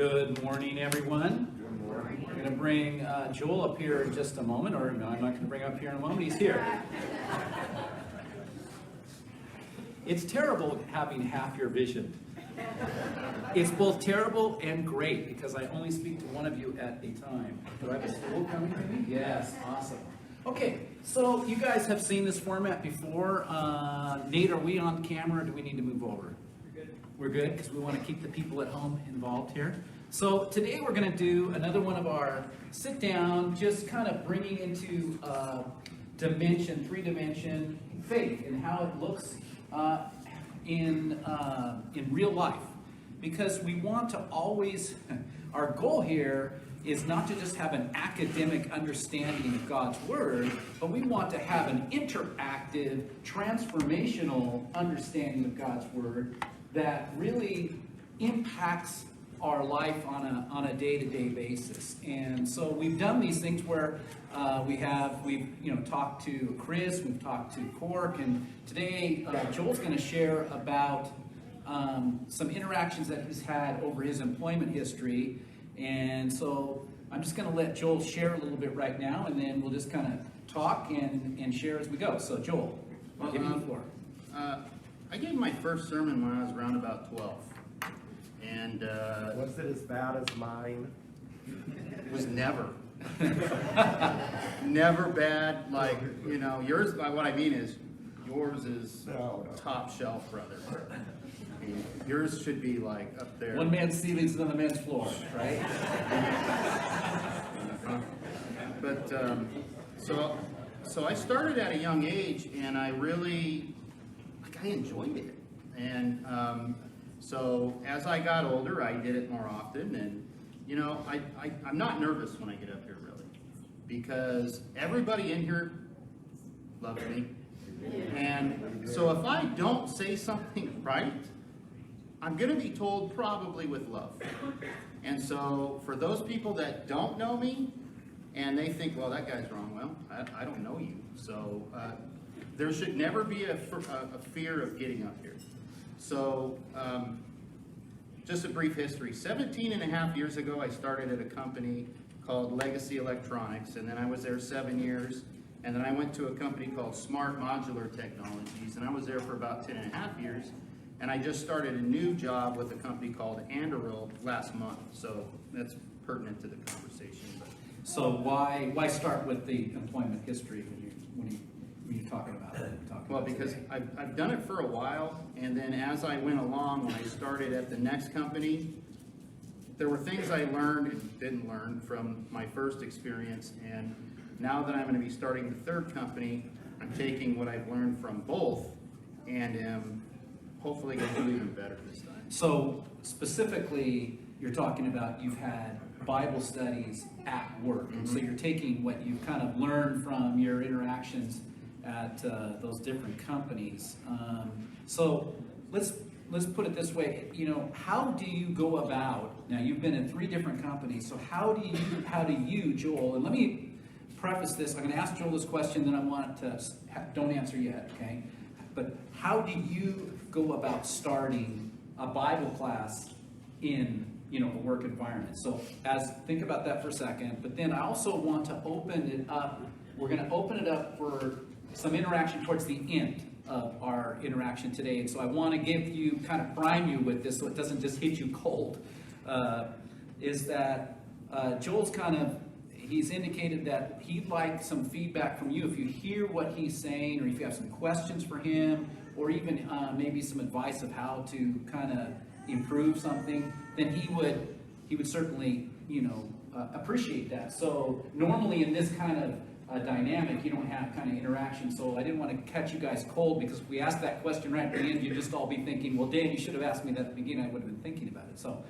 Good morning, everyone. Good morning. We're going to bring Joel up here in just a moment, or no, I'm not going to bring him up here in a moment. He's here. It's terrible having half your vision. It's both terrible and great because I only speak to one of you at a time. Do I have a stool coming to me? Yes, awesome. Okay, so you guys have seen this format before. Nate, are we on camera or do we need to move over? We're good because we want to keep the people at home involved here. So today we're going to do another one of our sit down, just kind of bringing into three-dimension faith and how it looks in real life. Because we want to always, our goal here is not to just have an academic understanding of God's Word, but we want to have an interactive, transformational understanding of God's Word that really impacts our life on a day-to-day basis. And so we've done these things where we've talked to Chris, we've talked to Cork, and today Joel's going to share about some interactions that he's had over his employment history. And so I'm just going to let Joel share a little bit right now, and then we'll just kind of talk and share as we go. So Joel, I'll give you the floor. I gave my first sermon when I was around about 12. And was it as bad as mine? it was never. Never bad. Like, yours, what I mean is, yours is top shelf, brother. I mean, yours should be like up there. One man's ceiling's another man's floor, right? But so I started at a young age, and I really, I enjoyed it. And so as I got older, I did it more often. And I'm not nervous when I get up here, really, because everybody in here loves me. And so if I don't say something right, I'm going to be told probably with love. And so for those people that don't know me and they think, well, that guy's wrong, well, I don't know you. So there should never be a fear of getting up here. So just a brief history. 17 and a half years ago, I started at a company called Legacy Electronics, and then I was there 7 years. And then I went to a company called Smart Modular Technologies, and I was there for about 10 and a half years. And I just started a new job with a company called Anderil last month. So that's pertinent to the conversation. So why start with the employment history when you're talking about it? Well, because I've done it for a while, and then as I went along, when I started at the next company, there were things I learned and didn't learn from my first experience, and now that I'm going to be starting the third company, I'm taking what I've learned from both and am hopefully going to do even better this time. So specifically, you're talking about you've had Bible studies at work. Mm-hmm. So you're taking what you've kind of learned from your interactions at those different companies. So let's put it this way. How do you go about? Now you've been in 3 different companies. So how do you, Joel? And let me preface this. I'm going to ask Joel this question, then I want to don't answer yet. Okay? But how do you go about starting a Bible class in a work environment? So think about that for a second, but then I also want to open it up. We're going to open it up for some interaction towards the end of our interaction today. And so I want to give you, kind of prime you with this so it doesn't just hit you cold, is that Joel's he's indicated that he'd like some feedback from you. If you hear what he's saying, or if you have some questions for him, or even maybe some advice of how to kind of improve something, then he would certainly appreciate that. So normally in this kind of dynamic, you don't have kind of interaction. So I didn't want to catch you guys cold, because if we asked that question right at the end, you'd just all be thinking, well, Dan, you should have asked me that at the beginning. I would have been thinking about it. So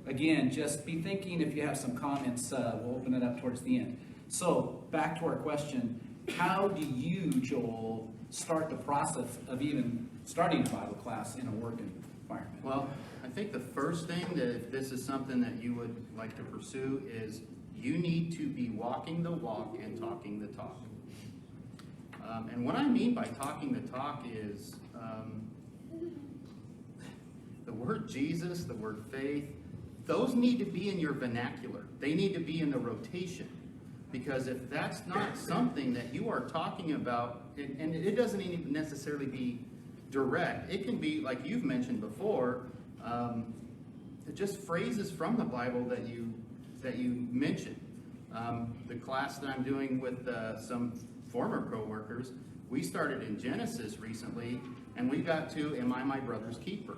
again, just be thinking. If you have some comments, we'll open it up towards the end. So back to our question. How do you, Joel, start the process of even starting a Bible class in a work environment? Well, I think the first thing, that if this is something that you would like to pursue, is you need to be walking the walk and talking the talk. And what I mean by talking the talk is the word Jesus, the word faith, those need to be in your vernacular. They need to be in the rotation. Because if that's not something that you are talking about, and it doesn't even necessarily be direct, it can be, like you've mentioned before, just phrases from the Bible that you mentioned. The class that I'm doing with some former co-workers, we started in Genesis recently, and we got to, "Am I my brother's keeper?"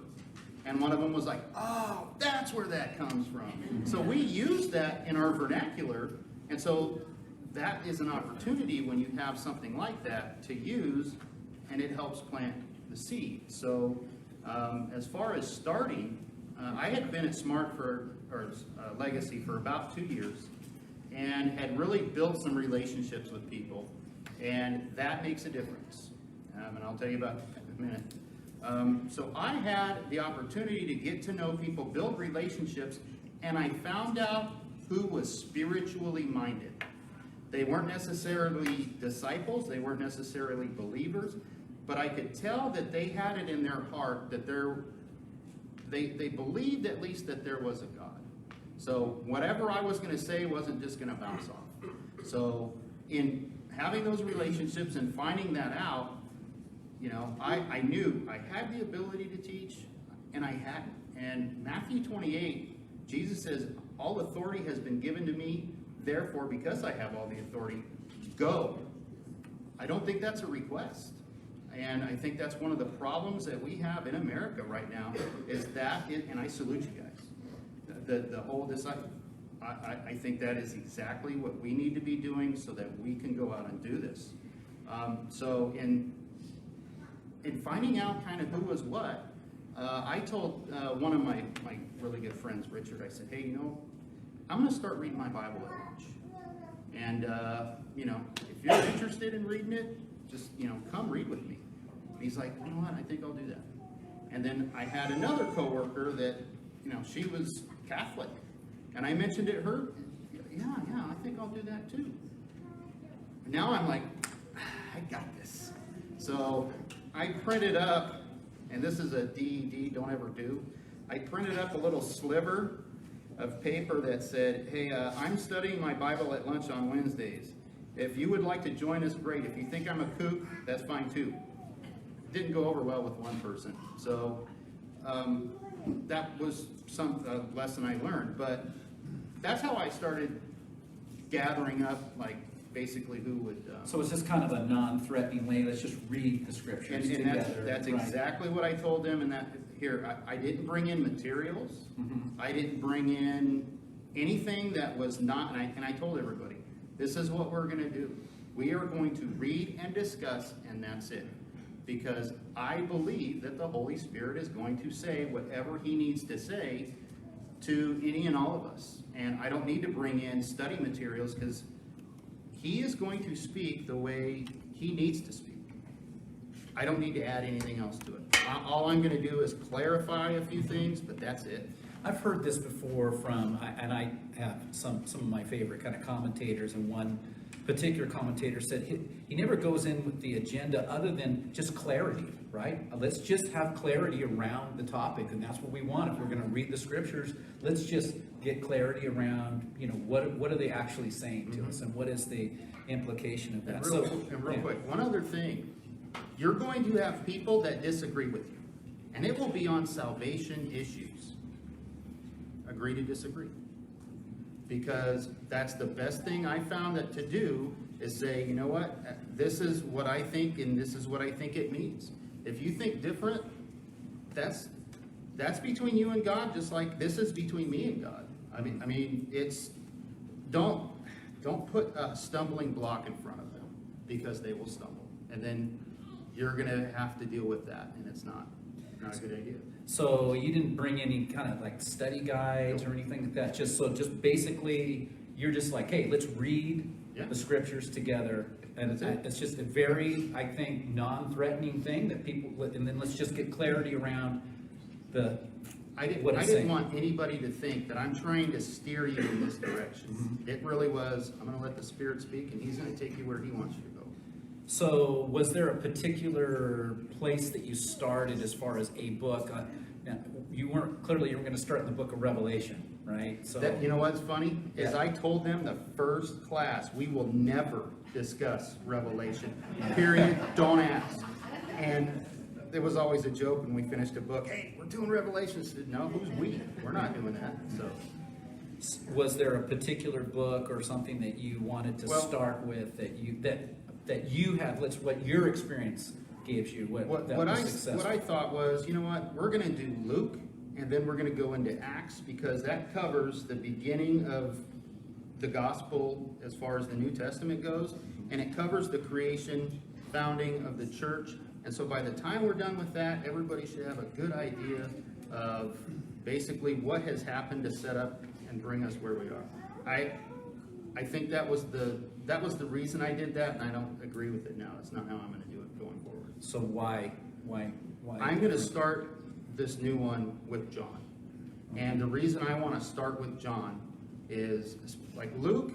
And one of them was like, "Oh, that's where that comes from." So we use that in our vernacular, and so that is an opportunity when you have something like that to use, and it helps plant the seed. So as far as starting, I had been at Legacy for about 2 years, and had really built some relationships with people, and that makes a difference. And I'll tell you about that in a minute. So I had the opportunity to get to know people, build relationships, and I found out who was spiritually minded. They weren't necessarily disciples, they weren't necessarily believers, but I could tell that they had it in their heart that they believed at least that there was a God. So whatever I was going to say wasn't just going to bounce off. So in having those relationships and finding that out, I knew I had the ability to teach, and I hadn't. And Mathew 28, Jesus says, "All authority has been given to me, therefore, because I have all the authority, go." I don't think that's a request. And I think that's one of the problems that we have in America right now, and I salute you guys. The whole disciple, I think that is exactly what we need to be doing so that we can go out and do this. So in finding out kind of who was what, I told one of my really good friends, Richard, I said, "Hey, I'm going to start reading my Bible at lunch. And, if you're interested in reading it, just, come read with me." He's like, "You know what, I think I'll do that." And then I had another coworker that, she was Catholic. And I mentioned it to her, yeah, I think I'll do that too. Now I'm like, I got this. So I printed up, and this is a DED, don't ever do. I printed up a little sliver of paper that said, "Hey, I'm studying my Bible at lunch on Wednesdays. If you would like to join us, great. If you think I'm a kook, that's fine too." Didn't go over well with one person. So that was some lesson I learned. But that's how I started gathering up, basically who would... So it's just kind of a non-threatening way, let's just read the scriptures and together. that's right? exactly what I told them. And I didn't bring in materials. Mm-hmm. I didn't bring in anything that was not... And I told everybody, this is what we're going to do. We are going to read and discuss, and that's it. Because I believe that the Holy Spirit is going to say whatever he needs to say to any and all of us. And I don't need to bring in study materials, because he is going to speak the way he needs to speak. I don't need to add anything else to it. All I'm going to do is clarify a few things, but that's it. I've heard this before and I have some of my favorite kind of commentators, and one particular commentator said he never goes in with the agenda other than just clarity, right? Let's just have clarity around the topic, and that's what we want. If we're going to read the scriptures, let's just get clarity around, what are they actually saying to us, and what is the implication of that. And real quick, one other thing. You're going to have people that disagree with you, and it will be on salvation issues. Agree to disagree. Because that's the best thing I found to do, is say, you know what, this is what I think, and this is what I think it means. If you think different, that's between you and God, just like this is between me and God. I mean, it's don't put a stumbling block in front of them, because they will stumble, and then you're going to have to deal with that, and it's not a good idea. So you didn't bring any kind of study guides or anything like that? Just basically, you're just like, hey, let's read the scriptures together. And it's just a very, I think, non-threatening thing that people, and then let's just get clarity around I didn't want anybody to think that I'm trying to steer you in this direction. Mm-hmm. It really was, I'm going to let the Spirit speak, and he's going to take you where he wants you to go. So was there a particular place that you started as far as a book? Now, you weren't going to start in the book of Revelation. right? So That, you know what's funny? Is Yeah. I told them the first class, we will never discuss Revelation. Period. Don't ask. And there was always a joke when we finished a book, hey, we're doing Revelation. I said, no, who's we? We're not doing that. So, was there a particular book or something that you wanted to Well- start with that you had, what your experience gives you, what that was successful? I thought was, you know what? We're going to do Luke, and then we're going to go into Acts, because that covers the beginning of the gospel as far as the New Testament goes, and it covers the creation, founding of the church. And so by the time we're done with that, everybody should have a good idea of basically what has happened to set up and bring us where we are. I think that was the reason I did that, and I don't agree with it now. That's not how I'm going to do it going forward. So why? I'm going to start this new one with John. And the reason I want to start with John is, like Luke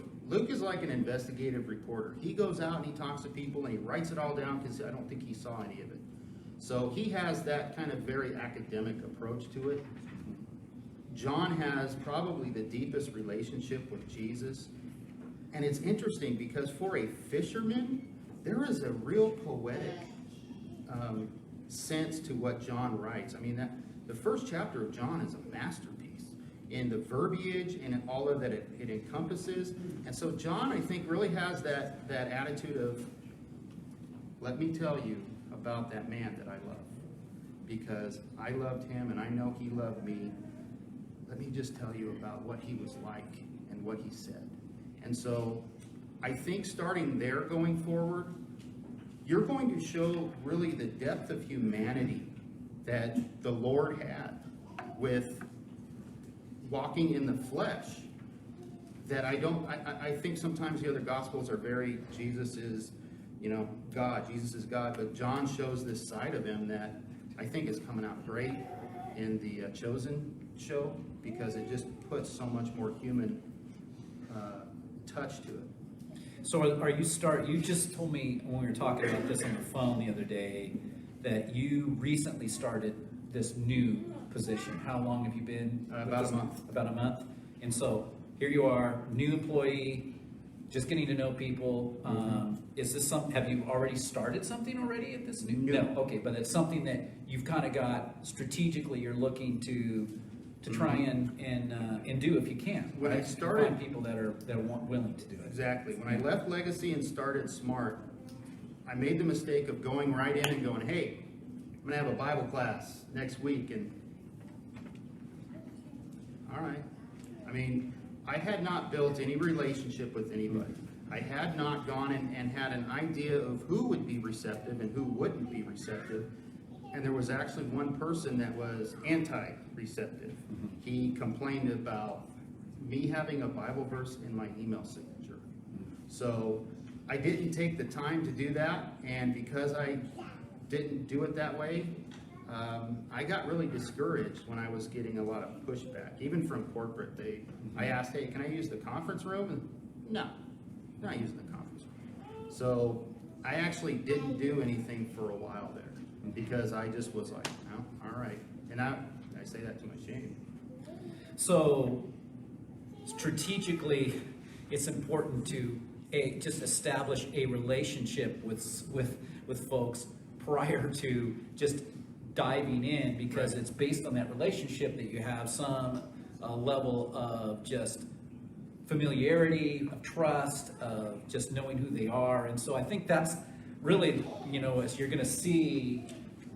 is like an investigative reporter. He goes out and he talks to people and he writes it all down because I don't think he saw any of it. So he has that kind of very academic approach to it. John has probably the deepest relationship with Jesus. And it's interesting because for a fisherman, there is a real poetic sense to what John writes. I mean, the first chapter of John is a masterpiece in the verbiage and in all of that it encompasses. And so John, I think, really has that attitude of, let me tell you about that man that I love, because I loved him and I know he loved me. Let me just tell you about what he was like and what he said. And so I think starting there going forward, you're going to show really the depth of humanity that the Lord had with walking in the flesh. That I think sometimes the other gospels are very, Jesus is, God, Jesus is God, but John shows this side of him that I think is coming out great in the Chosen show, because it just puts so much more human touch to it. So you just told me when we were talking about this on the phone the other day that you recently started this new position. How long have you been? About a month. About a month. And so here you are, new employee, just getting to know people. Is this have you already started something already at this new? No. No. Okay, but it's something that you've kind of got strategically. You're looking to try and do if you can. When I right? started- find people that are willing to do it. Exactly. When I left Legacy and started Smart, I made the mistake of going right in and going, hey, I'm going to have a Bible class next week. And all right. I mean, I had not built any relationship with anybody. I had not gone and had an idea of who would be receptive and who wouldn't be receptive. And there was actually one person that was anti-receptive. He complained about me having a Bible verse in my email signature. So I didn't take the time to do that, and because I didn't do it that way, I got really discouraged when I was getting a lot of pushback, even from corporate. I asked, hey, can I use the conference room? And no, not using the conference room. So I actually didn't do anything for a while there, because I just was like, no, all right. And I say that to my shame. So strategically, it's important to just establish a relationship with folks prior to just diving in, because Right. it's based on that relationship that you have some level of just familiarity, of trust, of just knowing who they are. And so I think that's really, as you're going to see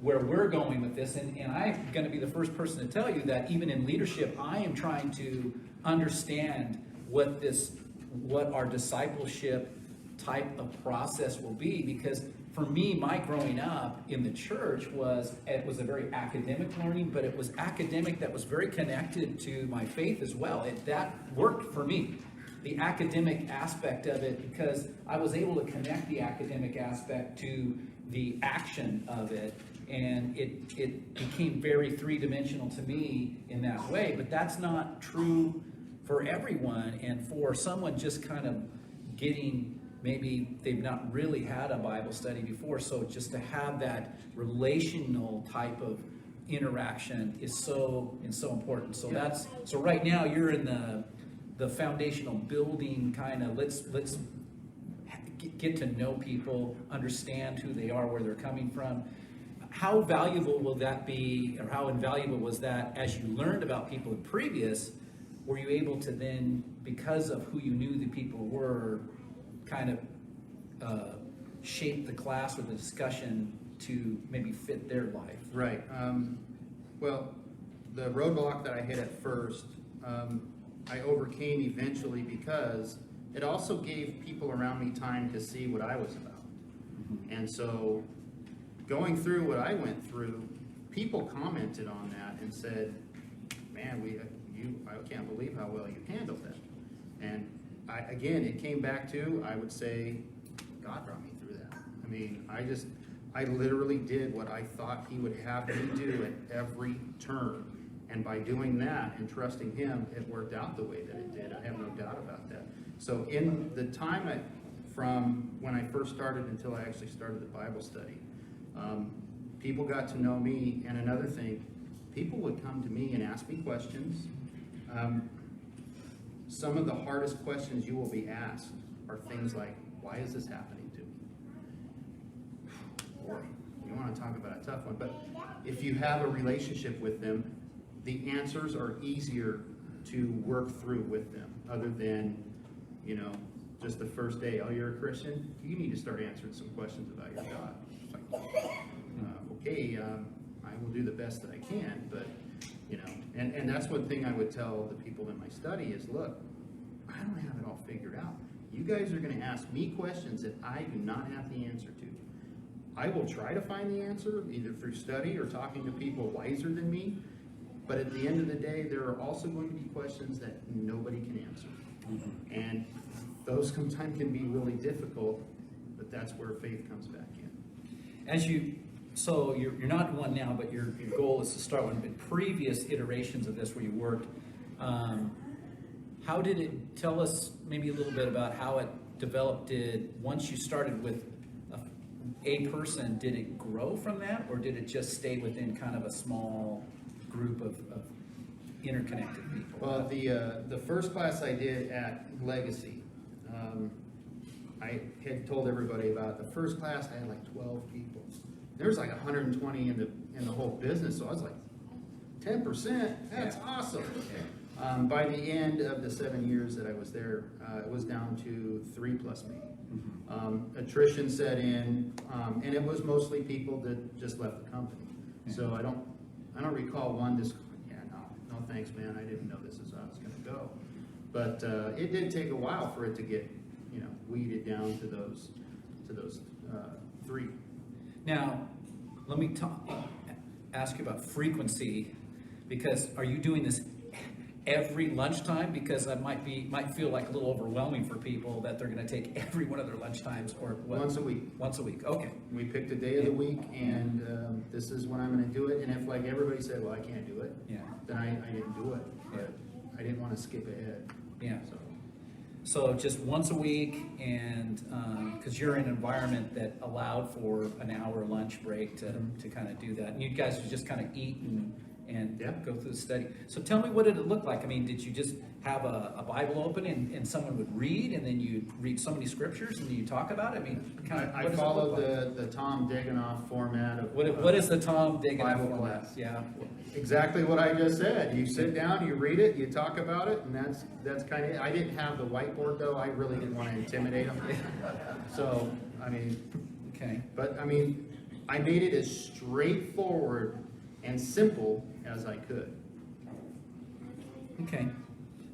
where we're going with this, and I'm going to be the first person to tell you that even in leadership, I am trying to understand what our discipleship type of process will be, because for me, my growing up in the church was a very academic learning, but it was academic that was very connected to my faith as well. That worked for me, the academic aspect of it, because I was able to connect the academic aspect to the action of it, and it became very three-dimensional to me in that way. But that's not true for everyone, and for someone just kind of getting, maybe they've not really had a Bible study before, so just to have that relational type of interaction is so important. So Yeah. so right now you're in the foundational building kind of, let's get to know people, understand who they are, where they're coming from. How valuable will that be, or how invaluable was that as you learned about people in previous? Were you able to then, because of who you knew the people were, kind of shape the class or the discussion to maybe fit their life? Right. Well, the roadblock that I hit at first, I overcame eventually because it also gave people around me time to see what I was about. And so going through what I went through, people commented on that and said, man, I can't believe how well you handled that. And again, it came back to, I would say, God brought me through that. I mean, I literally did what I thought he would have me do at every turn. And by doing that and trusting him, it worked out the way that it did. I have no doubt about that. So in the time from when I first started until I actually started the Bible study, people got to know me. And another thing, people would come to me and ask me questions. Some of the hardest questions you will be asked are things like, why is this happening to me? Boy, you want to talk about a tough one. But if you have a relationship with them, the answers are easier to work through with them, other than, just the first day, oh, you're a Christian? You need to start answering some questions about your God. It's like, okay, I will do the best that I can, but, and that's one thing I would tell the people in my study is, look, I don't have it all figured out. You guys are going to ask me questions that I do not have the answer to. I will try to find the answer, either through study or talking to people wiser than me, but at the end of the day, there are also going to be questions that nobody can answer. And those sometimes can be really difficult, but that's where faith comes back in. So you're not one now, but your goal is to start one. But previous iterations of this where you worked, how did it, tell us maybe a little bit about how it developed? Once you started with a person, did it grow from that, or did it just stay within kind of a small group of interconnected people? Well, the first class I did at Legacy, I had told everybody about it. The first class I had like 12 people. There was like 120 in the whole business, so I was like, 10%, that's awesome. By the end of the 7 years that I was there, it was down to 3+ me. Attrition set in, and it was mostly people that just left the company. So I don't recall one just, no thanks, man, I didn't know this is how it's going to go. But it did take a while for it to get, weeded down to those 3. Now, let me ask you about frequency, because are you doing this every lunchtime? Because that might feel like a little overwhelming for people that they're going to take every one of their lunchtimes, or what? Once a week. Once a week, okay. We picked a day of the week, and this is when I'm going to do it. And if like everybody said, well, I can't do it, then I didn't do it. But I didn't want to skip ahead. Yeah. So just once a week, and because you're in an environment that allowed for an hour lunch break to kind of do that, and you guys would just kind of eat and go through the study. So tell me, what did it look like? I mean, did you just have a Bible open and someone would read, and then you read so many scriptures and then you talk about it? I mean, I followed the Tom Deganoff format of what is the Tom Deganoff Bible format? class? Yeah. Exactly what I just said. You sit down, you read it, you talk about it, and that's kind of it. I didn't have the whiteboard though. I really didn't want to intimidate them. So I mean, okay. But I mean, I made it as straightforward and simple as I could. Okay.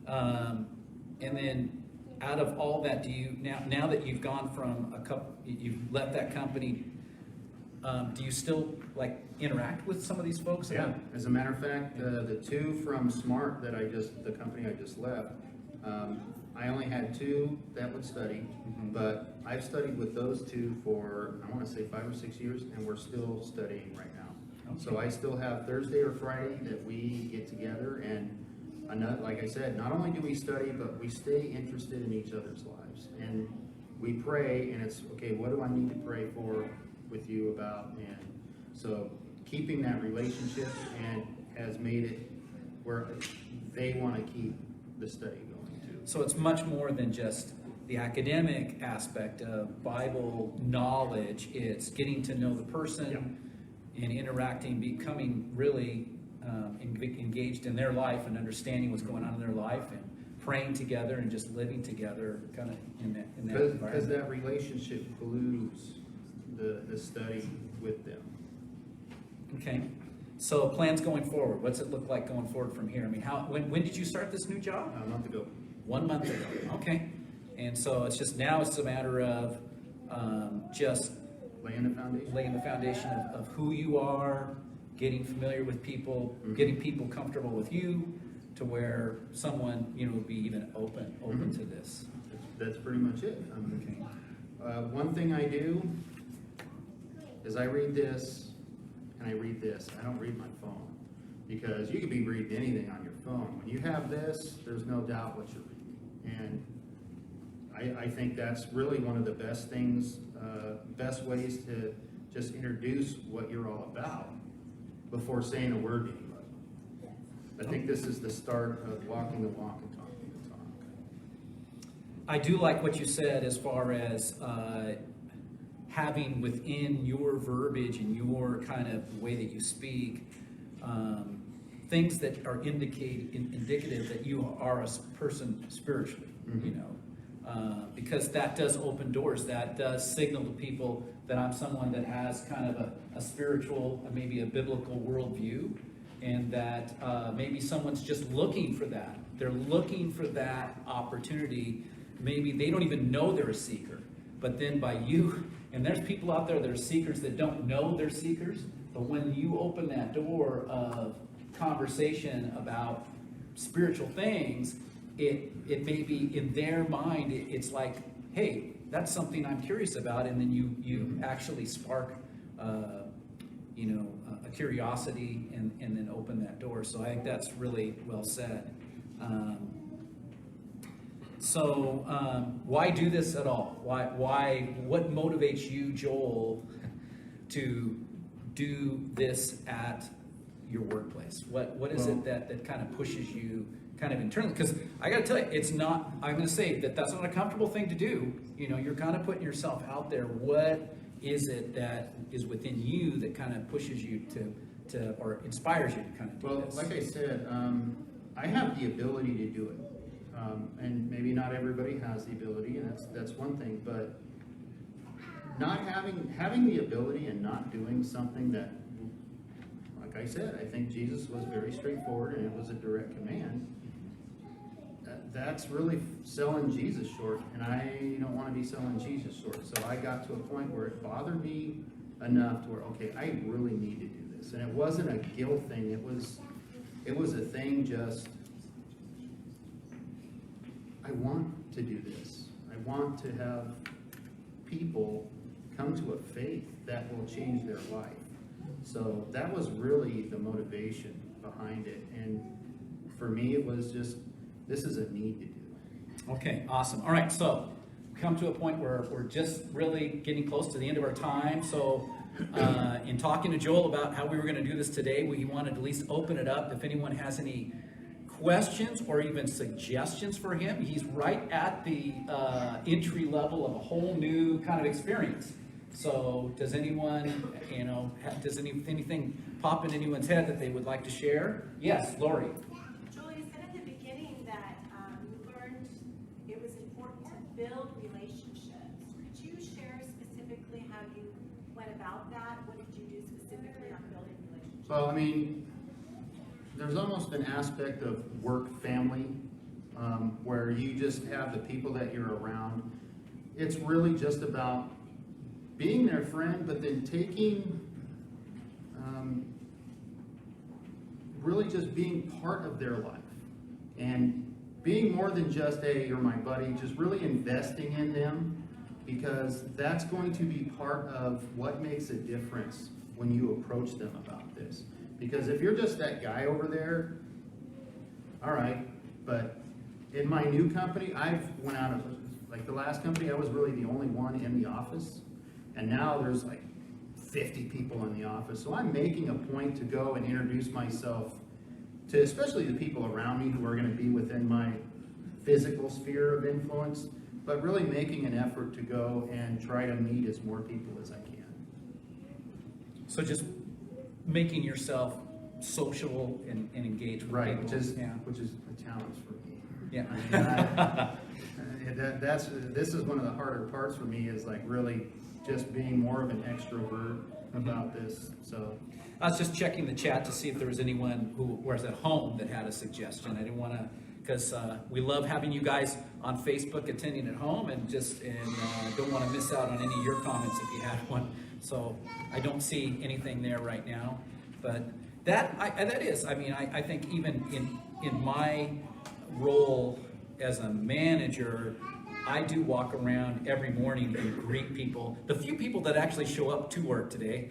And then out of all that, do you now that you've gone from you've left that company, do you still like interact with some of these folks? Yeah. As a matter of fact, the 2 from Smart that the company I just left, I only had 2 that would study, but I've studied with those 2 for, I want to say 5 or 6 years, and we're still studying right now. Okay. So I still have Thursday or Friday that we get together, and like I said, not only do we study, but we stay interested in each other's lives. And we pray, and it's, okay, what do I need to pray for with you about? And so keeping that relationship and has made it where they want to keep the study going too. So it's much more than just the academic aspect of Bible knowledge. It's getting to know the person and interacting, becoming really engaged in their life and understanding what's going on in their life and praying together and just living together kind of in that environment. Because that relationship glues the study with them. Okay. So plans going forward. What's it look like going forward from here? I mean, when did you start this new job? A month ago. 1 month ago. Okay. And so it's a matter of just Laying the foundation. laying the foundation of who you are, getting familiar with people, getting people comfortable with you, to where someone would be even open to this. That's pretty much it. Okay. One thing I do is I read this and I read this. I don't read my phone, because you could be reading anything on your phone. When you have this, there's no doubt what you're reading. And I think that's really one of the best things, best ways to just introduce what you're all about before saying a word to anybody. I think this is the start of walking the walk and talking the talk. I do like what you said as far as having within your verbiage and your kind of way that you speak things that are indicative that you are a person spiritually, because that does open doors. That does signal to people that I'm someone that has kind of a spiritual, maybe a biblical worldview, and that maybe someone's just looking for that. They're looking for that opportunity. Maybe they don't even know they're a seeker, but then by you, and there's people out there that are seekers that don't know they're seekers, but when you open that door of conversation about spiritual things, it may be in their mind, it's like, hey, that's something I'm curious about, and then you actually spark a curiosity and then open that door. So I think that's really well said. Why do this at all? What motivates you, Joel, to do this at your workplace? What is it that kind of pushes you kind of internally? Because I got to tell you, it's not, I'm going to say that's not a comfortable thing to do. You're kind of putting yourself out there. What is it that is within you that kind of pushes you to or inspires you to kind of do this? Like I said, I have the ability to do it. And maybe not everybody has the ability, and that's one thing, but not having the ability and not doing something that, like I said, I think Jesus was very straightforward and it was a direct command. That's really selling Jesus short, and I don't want to be selling Jesus short. So I got to a point where it bothered me enough to where, okay, I really need to do this. And it wasn't a guilt thing. It was a thing just, I want to do this. I want to have people come to a faith that will change their life. So that was really the motivation behind it. And for me, it was just, this is a need to do. Okay, awesome. All right, so we come to a point where we're just really getting close to the end of our time. So in talking to Joel about how we were going to do this today, we wanted to at least open it up. If anyone has any questions or even suggestions for him, he's right at the entry level of a whole new kind of experience. So does anyone, does anything pop in anyone's head that they would like to share? Yes, Lori. Julie, you said at the beginning that you learned it was important to build relationships. Could you share specifically how you went about that? What did you do specifically on building relationships? Well, I mean, there's almost an aspect of work-family where you just have the people that you're around. It's really just about being their friend, but then taking, really just being part of their life. And being more than just, hey, you're my buddy, just really investing in them, because that's going to be part of what makes a difference when you approach them about this. Because if you're just that guy over there, all right, but in my new company, I've went out of, like the last company, I was really the only one in the office. And now there's like 50 people in the office. So I'm making a point to go and introduce myself to especially the people around me who are going to be within my physical sphere of influence, but really making an effort to go and try to meet as more people as I can. So just making yourself sociable and engaged with Right, people. which is a challenge for me. Yeah. I mean, this is one of the harder parts for me, is like really just being more of an extrovert about this. So I was just checking the chat to see if there was anyone who was at home that had a suggestion. I didn't want to, because we love having you guys on Facebook attending at home, and don't want to miss out on any of your comments if you had one. So I don't see anything there right now, but I think even in my role as a manager, I do walk around every morning and greet people. The few people that actually show up to work today,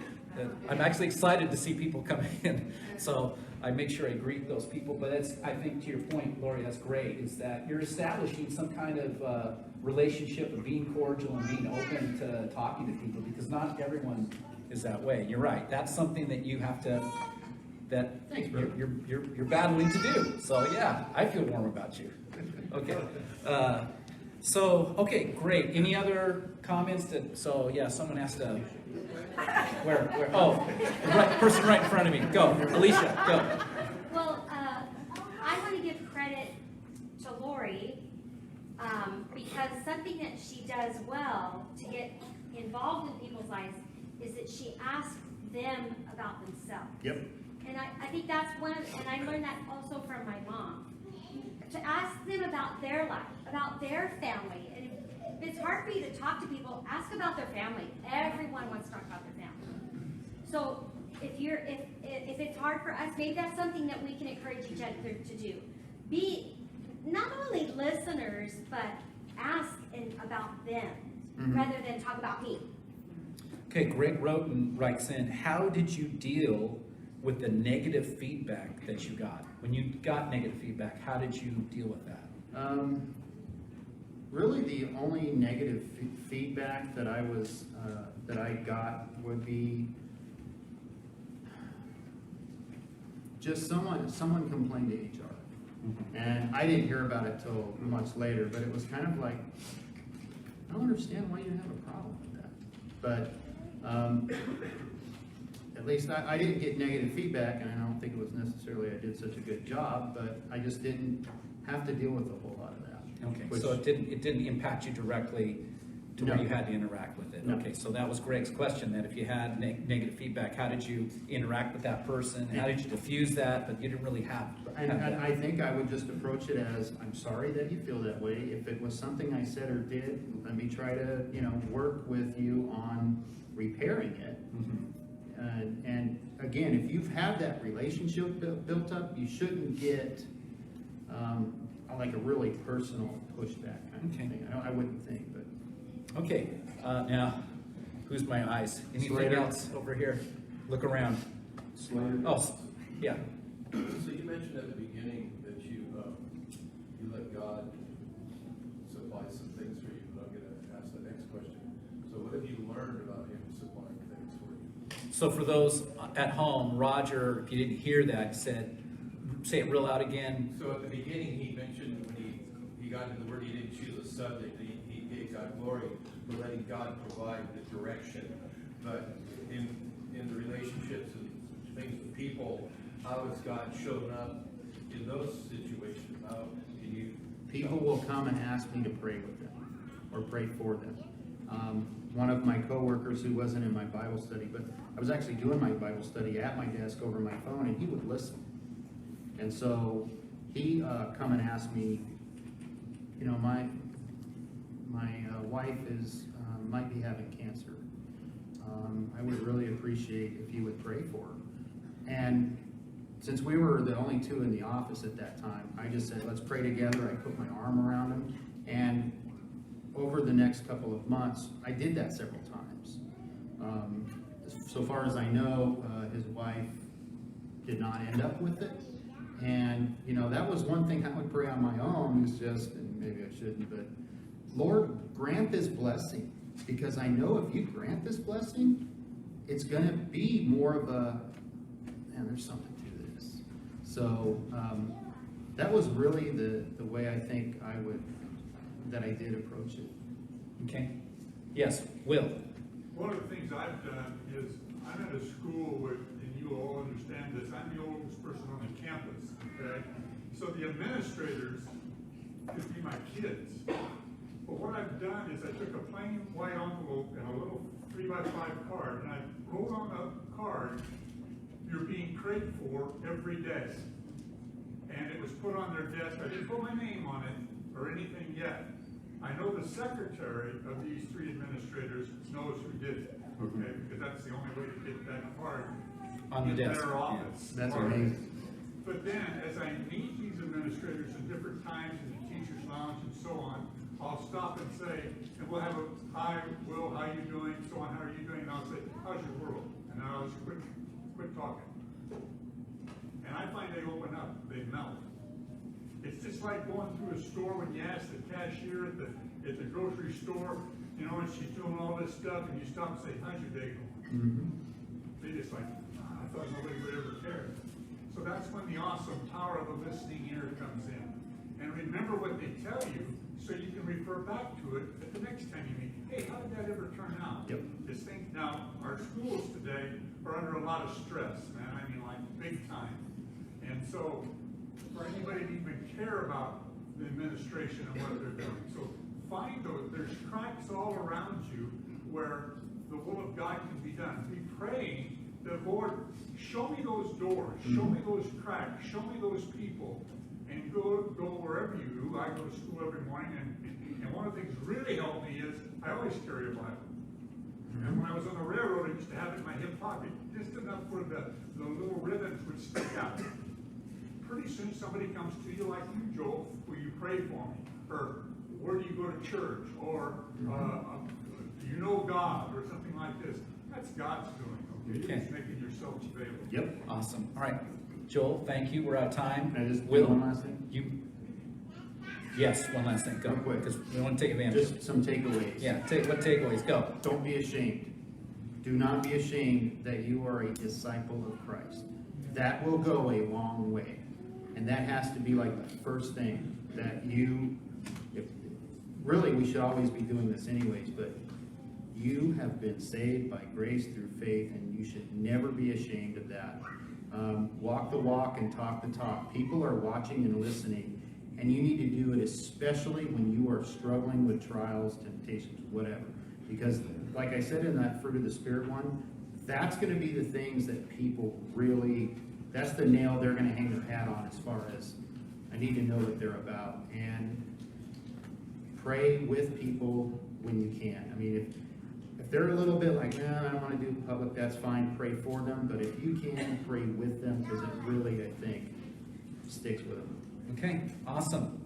I'm actually excited to see people come in. So I make sure I greet those people. But I think to your point, Lori, that's great, is that you're establishing some kind of relationship of being cordial and being open to talking to people, because not everyone is that way. You're right. That's something that you have to, Thanks, bro. you're battling to do. So yeah, I feel warm about you. Okay. Okay, great. Any other comments? Someone has to. Where? Oh, person right in front of me. Go, Alicia. Go. Well, I want to give credit to Lori because something that she does well to get involved in people's lives is that she asks them about themselves. Yep. And I think that's and I learned that also from my mom. To ask them about their life, about their family. And if it's hard for you to talk to people, ask about their family. Everyone wants to talk about their family. So if it's hard for us, maybe that's something that we can encourage each other to do. Be not only listeners, but ask about them rather than talk about me. Okay, Greg Roten writes in, how did you deal with the negative feedback that you got? When you got negative feedback, how did you deal with that? Really, the only negative feedback that I got would be just someone complained to HR, and I didn't hear about it till much later. But it was kind of like, I don't understand why you have a problem with that. But at least I didn't get negative feedback, and I don't think it was necessarily I did such a good job, but I just didn't have to deal with a whole lot of that. Okay, so it didn't impact you directly to where No. you had to interact with it. No. Okay, so that was Greg's question, that if you had negative feedback, how did you interact with that person? How did you diffuse that? But you didn't really have And that. I think I would just approach it as, I'm sorry that you feel that way. If it was something I said or did, let me try to, work with you on repairing it. And again, if you've had that relationship built up, you shouldn't get like a really personal pushback kind of Okay. thing. I wouldn't think, but. Okay, now, who's my eyes? Anything Slater. else over here? Look around. Slater. Oh, yeah. So you mentioned at the beginning that you let God supply some things for you, but I'm going to ask the next question. So what have you learned about Him supplying things for you? So for those at home, Roger, if you didn't hear that, say it real loud again. So at the beginning, he mentioned when he got into the Word, he didn't choose a subject. He gave God glory for letting God provide the direction. But in the relationships and things with people, how has God shown up in those situations? How can you? People will come and ask me to pray with them or pray for them. One of my coworkers who wasn't in my Bible study, but I was actually doing my Bible study at my desk over my phone, and he would listen. And so he come and ask me, my wife might be having cancer. I would really appreciate if you would pray for her. And since we were the only two in the office at that time, I just said, let's pray together. I put my arm around him. And over the next couple of months, I did that several times. So far as I know, his wife did not end up with it. And, that was one thing I would pray on my own, is just, and maybe I shouldn't, but Lord, grant this blessing. Because I know if you grant this blessing, it's gonna be more of a, man, there's something to this. So, that was really the way I think that I did approach it. Okay. Yes, Will. One of the things I've done is, I'm at a school with, and you all understand this, I'm the oldest person on the campus, okay? So the administrators could be my kids. But what I've done is I took a plain white envelope and a little 3x5 card, and I wrote on the card, "You're being prayed for every day." And it was put on their desk. I didn't put my name on it or anything yet. I know the secretary of these 3 administrators knows who did it, okay? Because that's the only way to get that card On the in desk. their office. That's Or- amazing. But then, as I meet these administrators at different times in the teacher's lounge and so on, I'll stop and say, and we'll have a, "Hi, Will, how you doing?" So on, "How are you doing?" And I'll say, "How's your world?" And I'll just quit talking. And I find they open up, they melt. It's just like going through a store when you ask the cashier at the grocery store, you know, and she's doing all this stuff, and you stop and say, "How's your day going?" They just like, "I thought nobody would ever care." So that's when the awesome power of the listening ear comes in. And remember what they tell you, so you can refer back to it at the next time you meet. "Hey, how did that ever turn out?" Yep. This thing, now, our schools today are under a lot of stress, man, I mean, like, big time. And so, for anybody to even care about the administration and what they're doing, so find those, there's cracks all around you where the will of God can be done. Be praying that, "Lord, show me those doors, show me those cracks, show me those people," and go wherever you do. I go to school every morning, and one of the things really helped me is I always carry a Bible. And when I was on the railroad, I used to have it in my hip pocket, just enough where the little ribbons would stick out. Pretty soon somebody comes to you like you, Joel, "Will you pray for me?" Or, "Where do you go to church?" Or, "Do you know God?" Or something like this. That's God's doing, okay? Okay. You're just making yourself available. Yep. Awesome. All right. Joel, thank you. We're out of time. Can I just do Will, one last thing? Yes, one last thing. Go. Real quick. Because we want to take advantage. Just some takeaways. Yeah, what takeaways? Go. Don't be ashamed. Do not be ashamed that you are a disciple of Christ. That will go a long way. And that has to be like the first thing that really we should always be doing this anyways, but you have been saved by grace through faith, and you should never be ashamed of that. Walk the walk and talk the talk. People are watching and listening, and you need to do it especially when you are struggling with trials, temptations, whatever. Because like I said in that fruit of the Spirit one, that's going to be the things that people really, that's the nail they're going to hang their hat on as far as I need to know what they're about. And pray with people when you can. I mean, if they're a little bit like, "Nah, I don't want to do public," that's fine. Pray for them. But if you can, pray with them, because it really, I think, sticks with them. Okay. Awesome.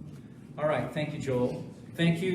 All right. Thank you, Joel. Thank you.